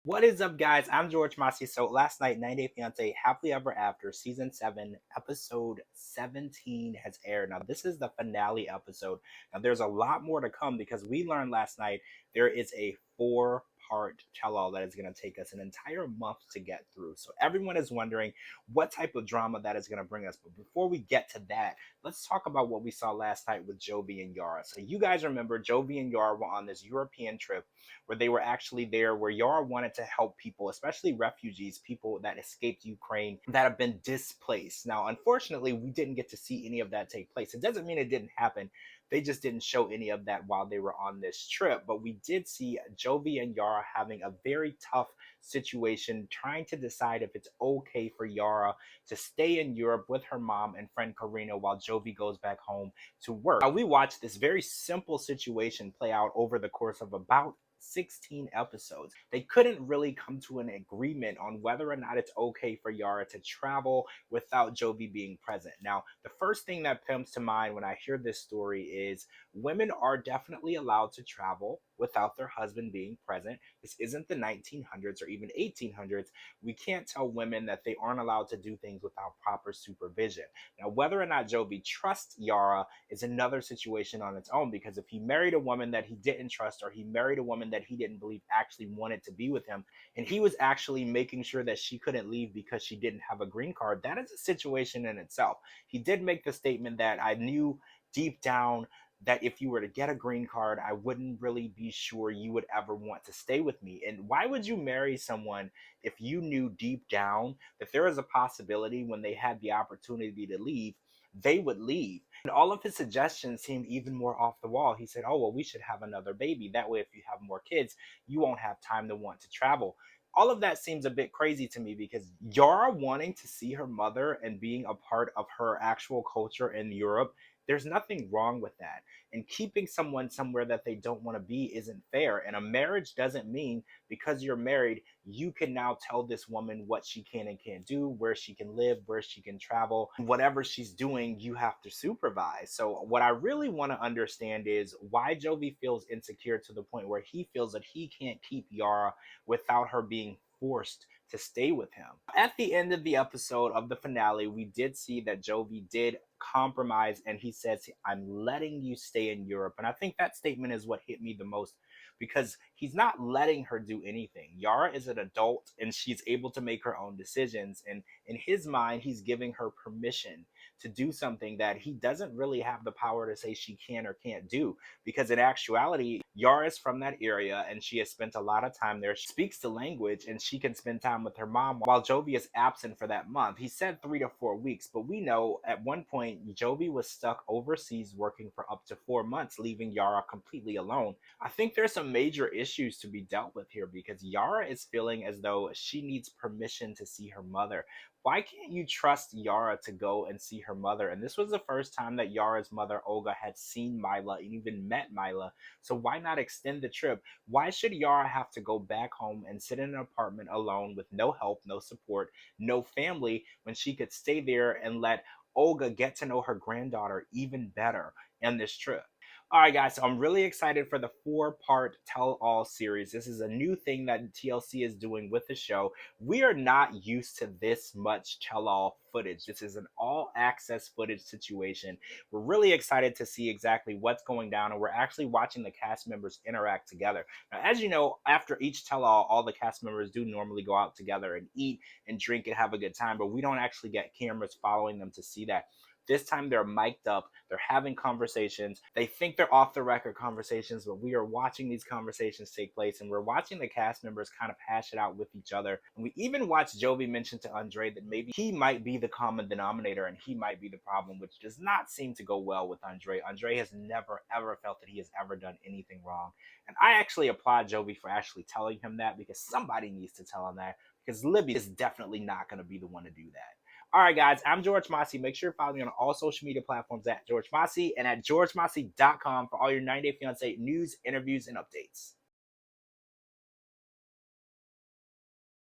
What is up, guys? I'm George Masi. So last night, 90 Day Fiance Happily Ever After Season 7, Episode 17 has aired. Now, this is the finale episode. Now, there's a lot more to come because we learned last night there is a four-part tell-all that is going to take us an entire month to get through. So everyone is wondering what type of drama that is going to bring us. But before we get to that, let's talk about what we saw last night with Jovi and Yara. So you guys remember Jovi and Yara were on this European trip where they were actually there, where Yara wanted to help people, especially refugees, people that escaped Ukraine that have been displaced. Now, unfortunately, we didn't get to see any of that take place. It doesn't mean it didn't happen. They just didn't show any of that while they were on this trip. But we did see Jovi and Yara having a very tough situation, trying to decide if it's okay for Yara to stay in Europe with her mom and friend Karina while Jovi goes back home to work. We watched this very simple situation play out over the course of about 16 episodes. They couldn't really come to an agreement on whether or not it's okay for Yara to travel without Jovi being present. Now, the first thing that comes to mind when I hear this story is women are definitely allowed to travel without their husband being present. This isn't the 1900s or even 1800s. We can't tell women that they aren't allowed to do things without proper supervision. Now, whether or not Jovi trusts Yara is another situation on its own, because if he married a woman that he didn't trust, or he married a woman that he didn't believe actually wanted to be with him, and he was actually making sure that she couldn't leave because she didn't have a green card, that is a situation in itself. He did make the statement that I knew deep down that if you were to get a green card, I wouldn't really be sure you would ever want to stay with me. And why would you marry someone if you knew deep down that there is a possibility when they had the opportunity to leave, they would leave? And all of his suggestions seemed even more off the wall. He said, oh, well, we should have another baby. That way, if you have more kids, you won't have time to want to travel. All of that seems a bit crazy to me, because Yara wanting to see her mother and being a part of her actual culture in Europe, there's nothing wrong with that. And keeping someone somewhere that they don't want to be isn't fair. And a marriage doesn't mean because you're married, you can now tell this woman what she can and can't do, where she can live, where she can travel. Whatever she's doing, you have to supervise. So what I really want to understand is why Jovi feels insecure to the point where he feels that he can't keep Yara without her being forced to stay with him. At the end of the episode of the finale, we did see that Jovi did compromise, and he says, I'm letting you stay in Europe. And I think that statement is what hit me the most, because he's not letting her do anything. Yara is an adult and she's able to make her own decisions. And in his mind, he's giving her permission to do something that he doesn't really have the power to say she can or can't do. Because in actuality, Yara is from that area and she has spent a lot of time there. She speaks the language and she can spend time with her mom while Jovi is absent for that month. He said 3 to 4 weeks, but we know at one point Jovi was stuck overseas working for up to 4 months, leaving Yara completely alone. I think there's some major issues to be dealt with here, because Yara is feeling as though she needs permission to see her mother. Why can't you trust Yara to go and see her mother? And this was the first time that Yara's mother, Olga, had seen Mila and even met Mila. So why not extend the trip? Why should Yara have to go back home and sit in an apartment alone with no help, no support, no family, when she could stay there and let Olga get to know her granddaughter even better in this trip? All right, guys, so I'm really excited for the four-part tell-all series. This is a new thing that TLC is doing with the show. We are not used to this much tell-all footage. This is an all-access footage situation. We're really excited to see exactly what's going down, and we're actually watching the cast members interact together. Now, as you know, after each tell-all, all the cast members do normally go out together and eat and drink and have a good time, but we don't actually get cameras following them to see that. This time they're mic'd up, they're having conversations. They think they're off the record conversations, but we are watching these conversations take place, and we're watching the cast members kind of hash it out with each other. And we even watched Jovi mention to Andre that maybe he might be the common denominator and he might be the problem, which does not seem to go well with Andre. Andre has never ever felt that he has ever done anything wrong. And I actually applaud Jovi for actually telling him that, because somebody needs to tell him that, because Libby is definitely not going to be the one to do that. All right, guys, I'm George Masi. Make sure to follow me on all social media platforms at George Masi and at georgemasi.com for all your 90 Day Fiance news, interviews, and updates.